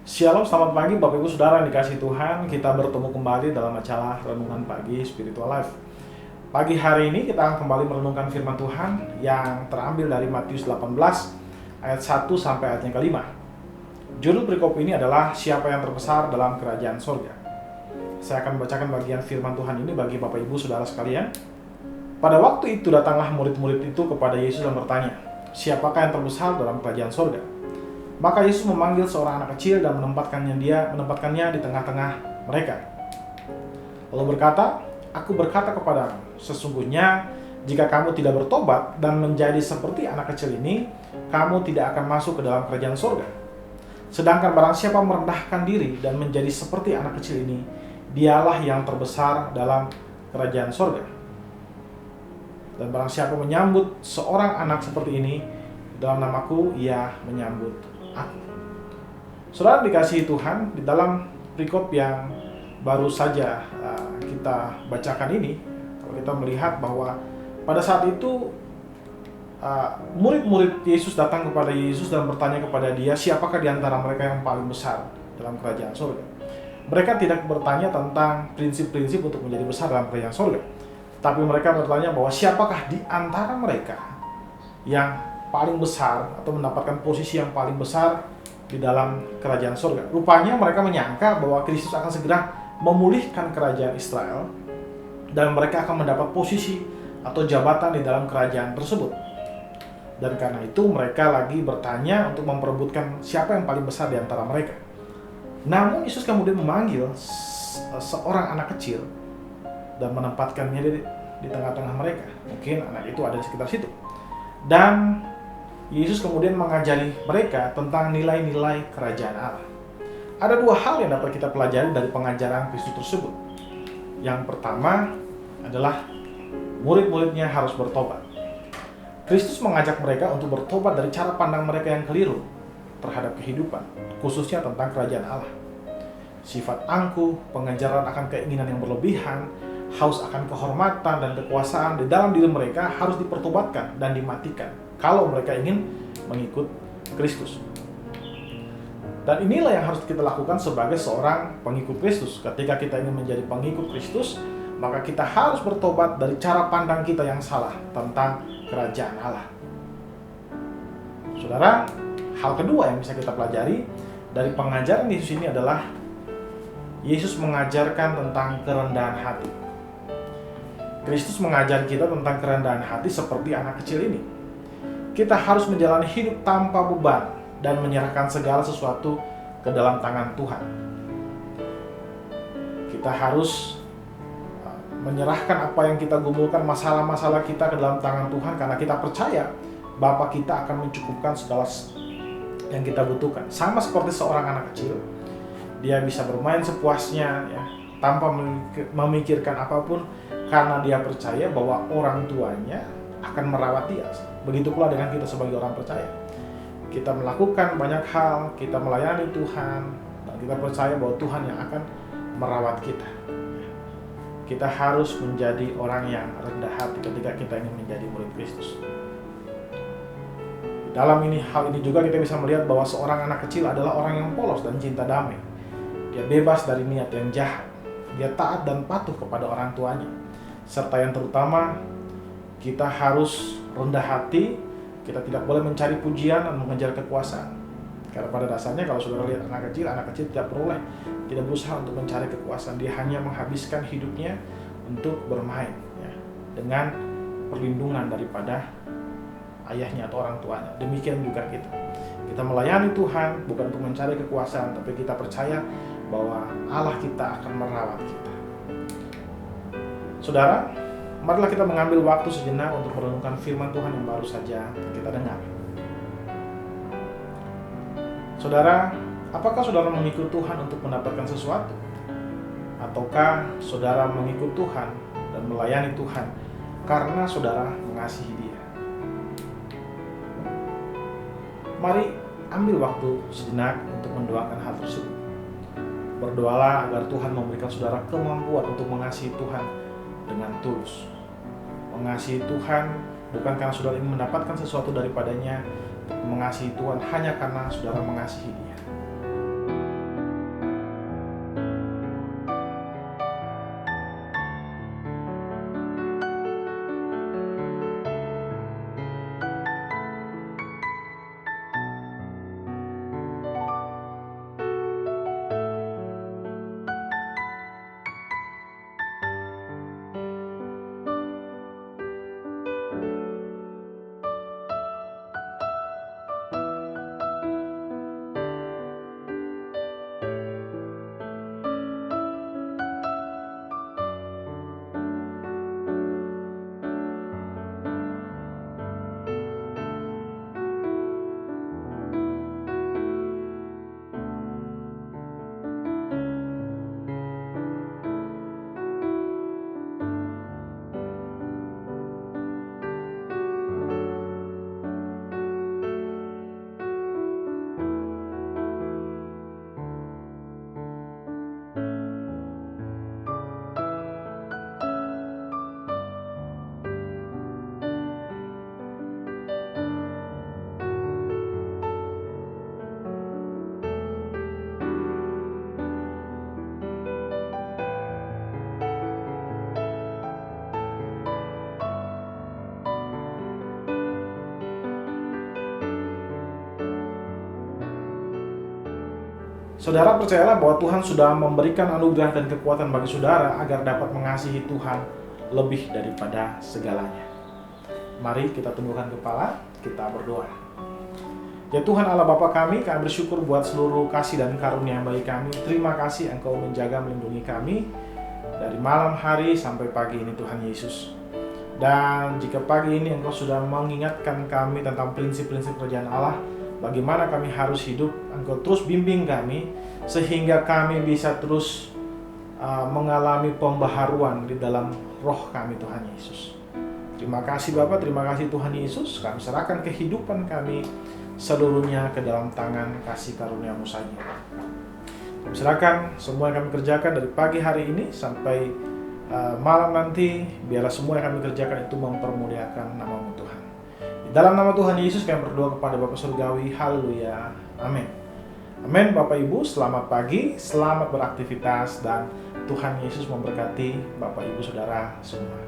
Shalom, selamat pagi Bapak Ibu Saudara yang dikasihi Tuhan. Kita bertemu kembali dalam acara Renungan Pagi Spiritual Life. Pagi hari ini kita akan kembali merenungkan firman Tuhan yang terambil dari Matius 18 ayat 1 sampai ayat yang kelima. Judul perikop ini adalah siapa yang terbesar dalam kerajaan sorga. Saya akan membacakan bagian firman Tuhan ini bagi Bapak Ibu Saudara sekalian. Pada waktu itu datanglah murid-murid itu kepada Yesus dan bertanya, siapakah yang terbesar dalam kerajaan sorga? Maka Yesus memanggil seorang anak kecil dan menempatkannya di tengah-tengah mereka. Lalu berkata, Aku berkata kepadamu, sesungguhnya jika kamu tidak bertobat dan menjadi seperti anak kecil ini, kamu tidak akan masuk ke dalam kerajaan surga. Sedangkan barang siapa merendahkan diri dan menjadi seperti anak kecil ini, dialah yang terbesar dalam kerajaan surga. Dan barang siapa menyambut seorang anak seperti ini, dalam namaku ia menyambut aku. Saudara dikasihi Tuhan, di dalam perikop yang baru saja kita bacakan ini, kalau kita melihat bahwa pada saat itu murid-murid Yesus datang kepada Yesus dan bertanya kepada dia, siapakah di antara mereka yang paling besar dalam kerajaan surga? Mereka tidak bertanya tentang prinsip-prinsip untuk menjadi besar dalam kerajaan surga, tapi mereka bertanya bahwa siapakah di antara mereka yang paling besar atau mendapatkan posisi yang paling besar di dalam kerajaan surga. Rupanya mereka menyangka bahwa Kristus akan segera memulihkan kerajaan Israel dan mereka akan mendapat posisi atau jabatan di dalam kerajaan tersebut. Dan karena itu mereka lagi bertanya untuk memperebutkan siapa yang paling besar di antara mereka. Namun Yesus kemudian memanggil seorang anak kecil dan menempatkannya di tengah-tengah mereka. Mungkin anak itu ada di sekitar situ. Dan Yesus kemudian mengajari mereka tentang nilai-nilai kerajaan Allah. Ada dua hal yang dapat kita pelajari dari pengajaran Kristus tersebut. Yang pertama adalah murid-muridnya harus bertobat. Kristus mengajak mereka untuk bertobat dari cara pandang mereka yang keliru terhadap kehidupan, khususnya tentang kerajaan Allah. Sifat angkuh, pengejaran akan keinginan yang berlebihan, haus akan kehormatan dan kekuasaan di dalam diri mereka harus dipertobatkan dan dimatikan kalau mereka ingin mengikut Kristus. Dan inilah yang harus kita lakukan sebagai seorang pengikut Kristus. Ketika kita ingin menjadi pengikut Kristus, maka kita harus bertobat dari cara pandang kita yang salah tentang kerajaan Allah. Saudara, hal kedua yang bisa kita pelajari dari pengajaran Yesus ini adalah Yesus mengajarkan tentang kerendahan hati. Kristus mengajar kita tentang kerendahan hati seperti anak kecil ini. Kita harus menjalani hidup tanpa beban dan menyerahkan segala sesuatu ke dalam tangan Tuhan. Kita harus menyerahkan apa yang kita gumulkan, masalah-masalah kita ke dalam tangan Tuhan, karena kita percaya Bapa kita akan mencukupkan segala yang kita butuhkan. Sama seperti seorang anak kecil, dia bisa bermain sepuasnya ya, tanpa memikirkan apapun, karena dia percaya bahwa orang tuanya akan merawat dia. Begitu pula dengan kita sebagai orang percaya. Kita melakukan banyak hal, kita melayani Tuhan, dan kita percaya bahwa Tuhan yang akan merawat kita. Kita harus menjadi orang yang rendah hati ketika kita ingin menjadi murid Kristus. Dalam hal ini juga kita bisa melihat bahwa seorang anak kecil adalah orang yang polos dan cinta damai. Dia bebas dari niat yang jahat. Dia taat dan patuh kepada orang tuanya. Serta yang terutama, kita harus rendah hati. Kita tidak boleh mencari pujian dan mengejar kekuasaan. Karena pada dasarnya kalau saudara lihat anak kecil tidak berusaha untuk mencari kekuasaan. Dia hanya menghabiskan hidupnya untuk bermain ya, dengan perlindungan daripada ayahnya atau orang tuanya. Demikian juga kita melayani Tuhan bukan untuk mencari kekuasaan, tapi kita percaya bahwa Allah kita akan merawat kita. Saudara, marilah kita mengambil waktu sejenak untuk merenungkan firman Tuhan yang baru saja kita dengar. Saudara, apakah saudara mengikut Tuhan untuk mendapatkan sesuatu? Ataukah saudara mengikut Tuhan dan melayani Tuhan karena saudara mengasihi Dia? Mari ambil waktu sejenak untuk mendoakan hal tersebut. Berdoalah agar Tuhan memberikan saudara kemampuan untuk mengasihi Tuhan dengan tulus. Mengasihi Tuhan bukan karena saudara ingin mendapatkan sesuatu daripadanya, mengasihi Tuhan hanya karena saudara mengasihi Dia. Saudara percayalah bahwa Tuhan sudah memberikan anugerah dan kekuatan bagi saudara agar dapat mengasihi Tuhan lebih daripada segalanya. Mari kita tundukkan kepala, kita berdoa. Ya Tuhan Allah Bapa kami bersyukur buat seluruh kasih dan karunia bagi kami. Terima kasih Engkau menjaga melindungi kami dari malam hari sampai pagi ini Tuhan Yesus. Dan jika pagi ini Engkau sudah mengingatkan kami tentang prinsip-prinsip kerajaan Allah, bagaimana kami harus hidup, Engkau terus bimbing kami sehingga kami bisa terus mengalami pembaharuan di dalam roh kami Tuhan Yesus. Terima kasih Bapa, terima kasih Tuhan Yesus. Kami serahkan kehidupan kami seluruhnya ke dalam tangan kasih karunia-Mu saja. Kami serahkan semua yang kami kerjakan dari pagi hari ini sampai malam nanti, biarlah semua yang kami kerjakan itu mempermuliakan nama-Mu Tuhan. Di dalam nama Tuhan Yesus kami berdoa kepada Bapa Surgawi. Haleluya. Amin. Amin. Bapak Ibu, selamat pagi, selamat beraktivitas, dan Tuhan Yesus memberkati Bapak Ibu Saudara semua.